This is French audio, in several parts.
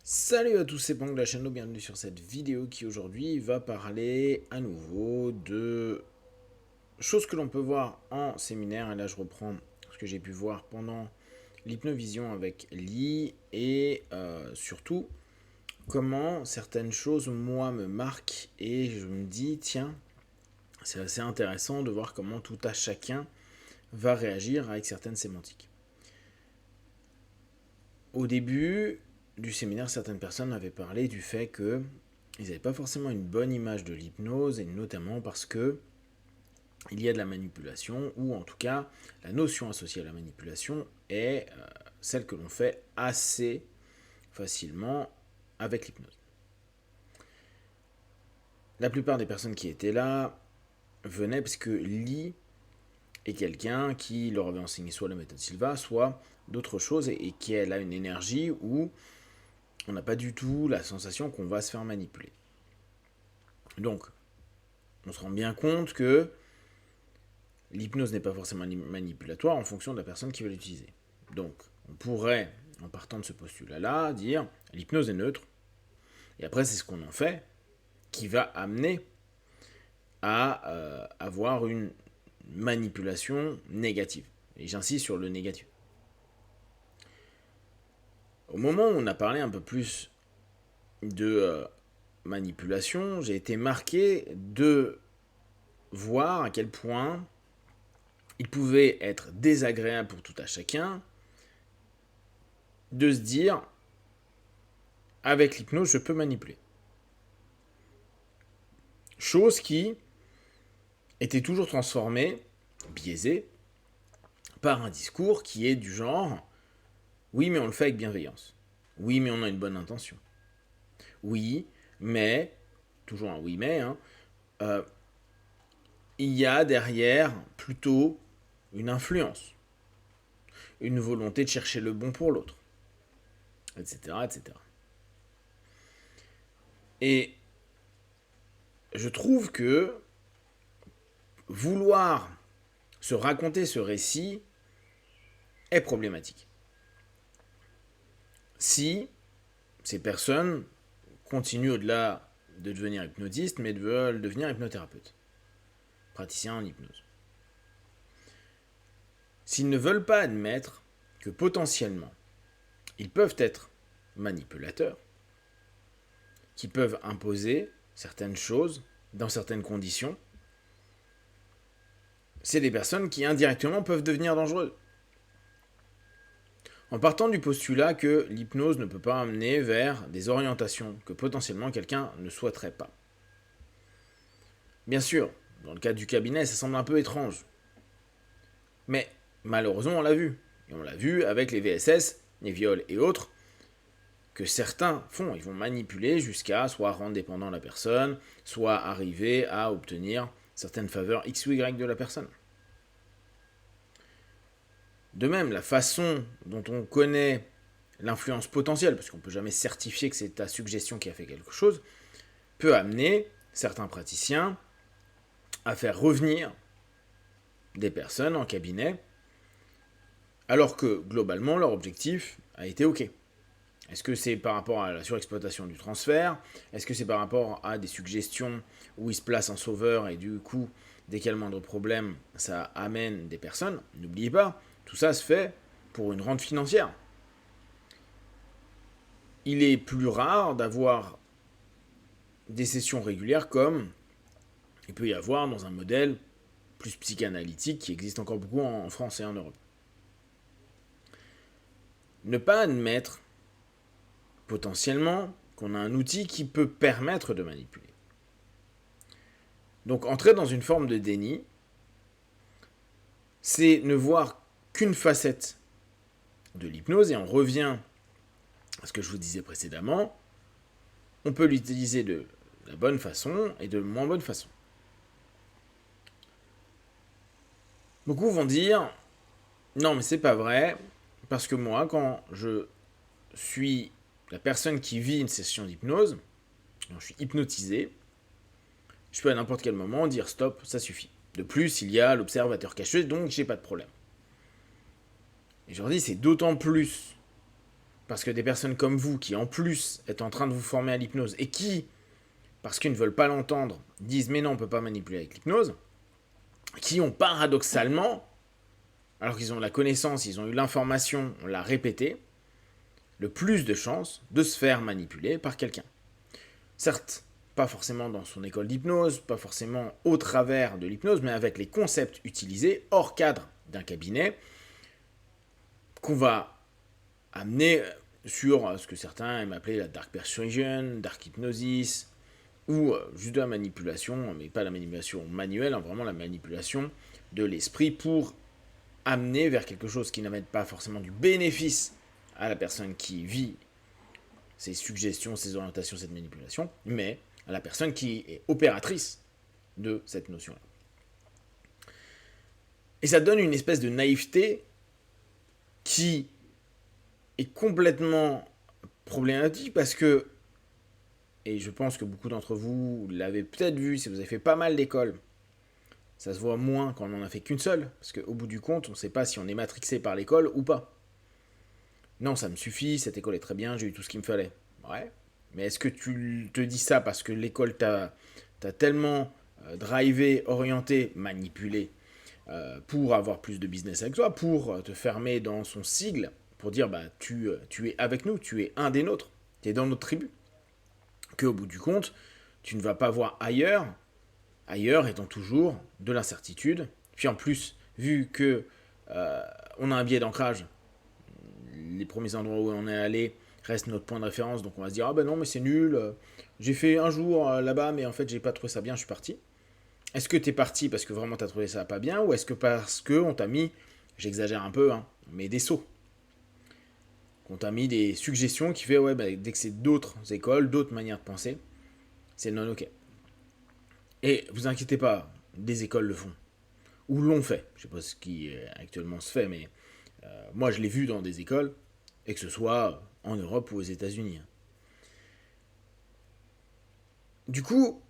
Salut à tous, c'est Bang de la chaîne, bienvenue sur cette vidéo qui aujourd'hui va parler à nouveau de choses que l'on peut voir en séminaire. Et là je reprends ce que j'ai pu voir pendant l'hypnovision avec Lee et surtout comment certaines choses moi me marquent et je me dis tiens, c'est assez intéressant de voir comment tout à chacun va réagir avec certaines sémantiques. Au début du séminaire, certaines personnes avaient parlé du fait que ils n'avaient pas forcément une bonne image de l'hypnose, et notamment parce que il y a de la manipulation, ou en tout cas, la notion associée à la manipulation est celle que l'on fait assez facilement avec l'hypnose. La plupart des personnes qui étaient là venaient parce que Lee est quelqu'un qui leur avait enseigné soit la méthode Silva, soit d'autres choses, et qu'elle a une énergie où on n'a pas du tout la sensation qu'on va se faire manipuler. Donc, on se rend bien compte que l'hypnose n'est pas forcément manipulatoire en fonction de la personne qui va l'utiliser. Donc, on pourrait, en partant de ce postulat-là, dire l'hypnose est neutre, et après c'est ce qu'on en fait qui va amener à avoir une manipulation négative. Et j'insiste sur le négatif. Au moment où on a parlé un peu plus de manipulation, j'ai été marqué de voir à quel point il pouvait être désagréable pour tout à chacun de se dire avec l'hypnose je peux manipuler. Chose qui était toujours transformée, biaisée, par un discours qui est du genre oui mais on le fait avec bienveillance, oui mais on a une bonne intention, oui mais, toujours un oui mais, il y a derrière plutôt une influence, une volonté de chercher le bon pour l'autre, etc., etc. Et je trouve que vouloir se raconter ce récit est problématique. Si ces personnes continuent au-delà de devenir hypnotistes, mais veulent devenir hypnothérapeutes, praticiens en hypnose. S'ils ne veulent pas admettre que potentiellement, ils peuvent être manipulateurs, qui peuvent imposer certaines choses dans certaines conditions, c'est des personnes qui indirectement peuvent devenir dangereuses. En partant du postulat que l'hypnose ne peut pas amener vers des orientations que potentiellement quelqu'un ne souhaiterait pas. Bien sûr, dans le cas du cabinet, ça semble un peu étrange. Mais malheureusement, on l'a vu. Et on l'a vu avec les VSS, les viols et autres, que certains font. Ils vont manipuler jusqu'à soit rendre dépendant la personne, soit arriver à obtenir certaines faveurs X ou Y de la personne. De même, la façon dont on connaît l'influence potentielle, parce qu'on ne peut jamais certifier que c'est ta suggestion qui a fait quelque chose, peut amener certains praticiens à faire revenir des personnes en cabinet, alors que globalement leur objectif a été OK. Est-ce que c'est par rapport à la surexploitation du transfert? Est-ce que c'est par rapport à des suggestions où il se place en sauveur et du coup, dès qu'il y a le moindre problème, ça amène des personnes? N'oubliez pas, tout ça se fait pour une rente financière. Il est plus rare d'avoir des sessions régulières comme il peut y avoir dans un modèle plus psychanalytique qui existe encore beaucoup en France et en Europe. Ne pas admettre potentiellement qu'on a un outil qui peut permettre de manipuler. Donc entrer dans une forme de déni, c'est ne voir qu'une facette de l'hypnose, et on revient à ce que je vous disais précédemment, on peut l'utiliser de la bonne façon et de moins bonne façon. Beaucoup vont dire non mais c'est pas vrai, parce que moi quand je suis la personne qui vit une session d'hypnose, quand je suis hypnotisé, je peux à n'importe quel moment dire stop, ça suffit. De plus, il y a l'observateur caché, donc j'ai pas de problème. Et je leur dis, c'est d'autant plus Parce que des personnes comme vous, qui en plus êtes en train de vous former à l'hypnose, et qui, parce qu'ils ne veulent pas l'entendre, disent mais non, on ne peut pas manipuler avec l'hypnose, qui ont paradoxalement, alors qu'ils ont la connaissance, ils ont eu l'information, on l'a répété, le plus de chances de se faire manipuler par quelqu'un. Certes, pas forcément dans son école d'hypnose, pas forcément au travers de l'hypnose, mais avec les concepts utilisés hors cadre d'un cabinet, qu'on va amener sur ce que certains aiment appeler la dark persuasion, dark hypnosis, ou juste de la manipulation, mais pas la manipulation manuelle, vraiment la manipulation de l'esprit pour amener vers quelque chose qui n'amène pas forcément du bénéfice à la personne qui vit ces suggestions, ces orientations, cette manipulation, mais à la personne qui est opératrice de cette notion-là. Et ça donne une espèce de naïveté qui est complètement problématique parce que, et je pense que beaucoup d'entre vous l'avez peut-être vu si vous avez fait pas mal d'écoles, ça se voit moins quand on n'en a fait qu'une seule, parce qu'au bout du compte, on ne sait pas si on est matrixé par l'école ou pas. Non, ça me suffit, cette école est très bien, j'ai eu tout ce qu'il me fallait. Ouais, mais est-ce que tu te dis ça parce que l'école t'a tellement drivé, orienté, manipulé pour avoir plus de business avec toi, pour te fermer dans son sigle, pour dire bah tu es avec nous, tu es un des nôtres, tu es dans notre tribu, qu'au bout du compte, tu ne vas pas voir ailleurs étant toujours de l'incertitude. Puis en plus, vu que on a un biais d'ancrage, les premiers endroits où on est allé restent notre point de référence, donc on va se dire ah ben non mais c'est nul, j'ai fait un jour là-bas mais en fait j'ai pas trouvé ça bien, je suis parti. Est-ce que t'es parti parce que vraiment t'as trouvé ça pas bien, ou est-ce que parce que on t'a mis, j'exagère un peu, mais des sauts, qu'on t'a mis des suggestions qui fait ouais bah, dès que c'est d'autres écoles, d'autres manières de penser, c'est non ok. Et vous inquiétez pas, des écoles le font. Ou l'ont fait. Je sais pas ce qui actuellement se fait, mais moi je l'ai vu dans des écoles, et que ce soit en Europe ou aux États-Unis. Du coup,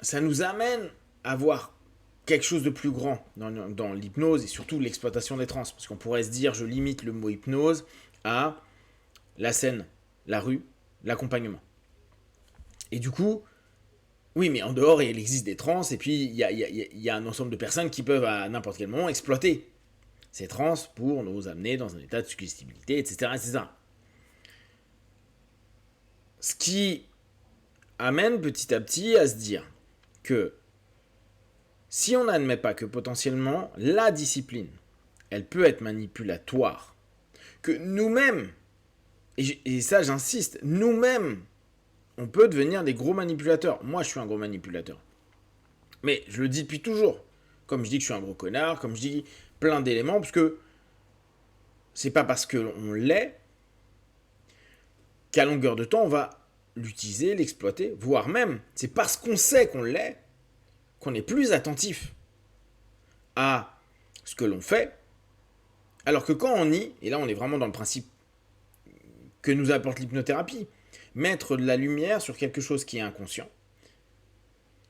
ça nous amène à voir quelque chose de plus grand dans l'hypnose et surtout l'exploitation des trans. Parce qu'on pourrait se dire, je limite le mot hypnose à la scène, la rue, l'accompagnement. Et du coup, oui, mais en dehors, il existe des trans, et puis il y a un ensemble de personnes qui peuvent à n'importe quel moment exploiter ces trans pour nous amener dans un état de suggestibilité, etc., etc. Ce qui amène petit à petit à se dire que si on n'admet pas que potentiellement la discipline, elle peut être manipulatoire, que nous-mêmes, et ça j'insiste, nous-mêmes, on peut devenir des gros manipulateurs. Moi je suis un gros manipulateur. Mais je le dis depuis toujours. Comme je dis que je suis un gros connard, comme je dis plein d'éléments, parce que c'est pas parce qu'on l'est qu'à longueur de temps on va l'utiliser, l'exploiter, voire même, c'est parce qu'on sait qu'on l'est, qu'on est plus attentif à ce que l'on fait, alors que quand on nie, et là on est vraiment dans le principe que nous apporte l'hypnothérapie, mettre de la lumière sur quelque chose qui est inconscient,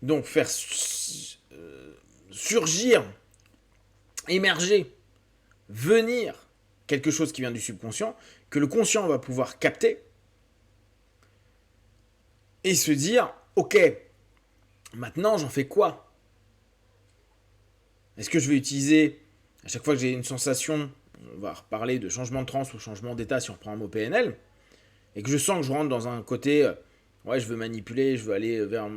donc faire surgir, émerger, venir quelque chose qui vient du subconscient, que le conscient va pouvoir capter, et se dire, ok, maintenant j'en fais quoi? Est-ce que je vais utiliser, à chaque fois que j'ai une sensation, on va reparler de changement de transe ou changement d'état si on reprend un mot PNL, et que je sens que je rentre dans un côté, ouais, je veux manipuler, je veux aller vers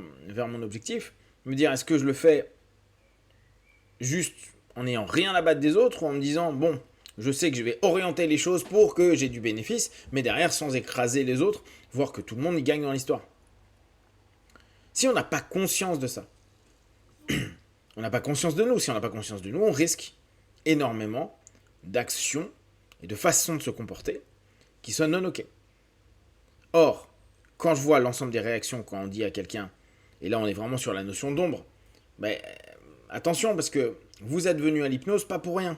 mon objectif, me dire, est-ce que je le fais juste en n'ayant rien à battre des autres, ou en me disant, bon, je sais que je vais orienter les choses pour que j'ai du bénéfice, mais derrière sans écraser les autres, voir que tout le monde y gagne dans l'histoire. Si on n'a pas conscience de ça, on n'a pas conscience de nous, si on n'a pas conscience de nous, on risque énormément d'actions et de façons de se comporter qui soient non ok. Or, quand je vois l'ensemble des réactions quand on dit à quelqu'un, et là on est vraiment sur la notion d'ombre, ben, attention parce que vous êtes venu à l'hypnose pas pour rien.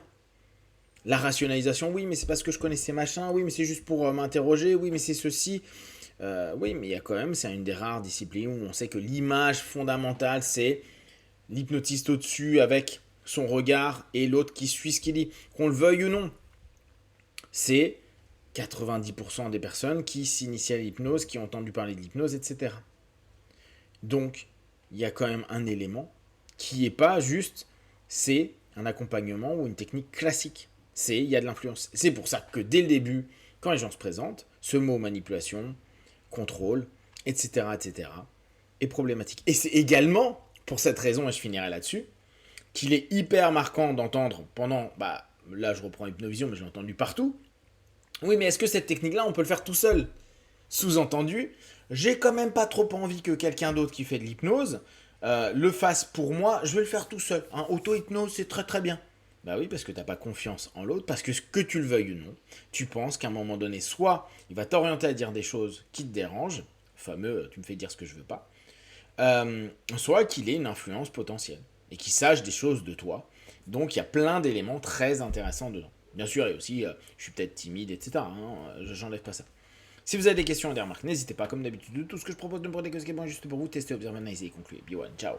La rationalisation, oui mais c'est parce que je connaissais machin, oui mais c'est juste pour m'interroger, oui mais c'est ceci, oui mais il y a quand même, c'est une des rares disciplines où on sait que l'image fondamentale c'est l'hypnotiste au-dessus avec son regard et l'autre qui suit ce qu'il dit, qu'on le veuille ou non. C'est 90% des personnes qui s'initient à l'hypnose, qui ont entendu parler de l'hypnose, etc. Donc, il y a quand même un élément qui n'est pas juste, c'est un accompagnement ou une technique classique. Il y a de l'influence. C'est pour ça que dès le début, quand les gens se présentent, ce mot manipulation, contrôle, etc., etc., est problématique. Et c'est également, pour cette raison, et je finirai là-dessus, qu'il est hyper marquant d'entendre pendant, là je reprends Hypnovision, mais je l'ai entendu partout. Oui, mais est-ce que cette technique-là, on peut le faire tout seul? Sous-entendu, j'ai quand même pas trop envie que quelqu'un d'autre qui fait de l'hypnose le fasse pour moi, je vais le faire tout seul. Hein, auto-hypnose, c'est très très bien. Bah oui, parce que t'as pas confiance en l'autre, parce que tu le veuilles ou non, tu penses qu'à un moment donné, soit il va t'orienter à dire des choses qui te dérangent, fameux tu me fais dire ce que je veux pas, soit qu'il ait une influence potentielle, et qu'il sache des choses de toi. Donc il y a plein d'éléments très intéressants dedans. Bien sûr, et aussi, je suis peut-être timide, etc. J'enlève pas ça. Si vous avez des questions ou des remarques, n'hésitez pas, comme d'habitude, tout ce que je propose de me prenez que ce qui est bon juste pour vous, testez, observez, analysez et concluez. Be one, ciao.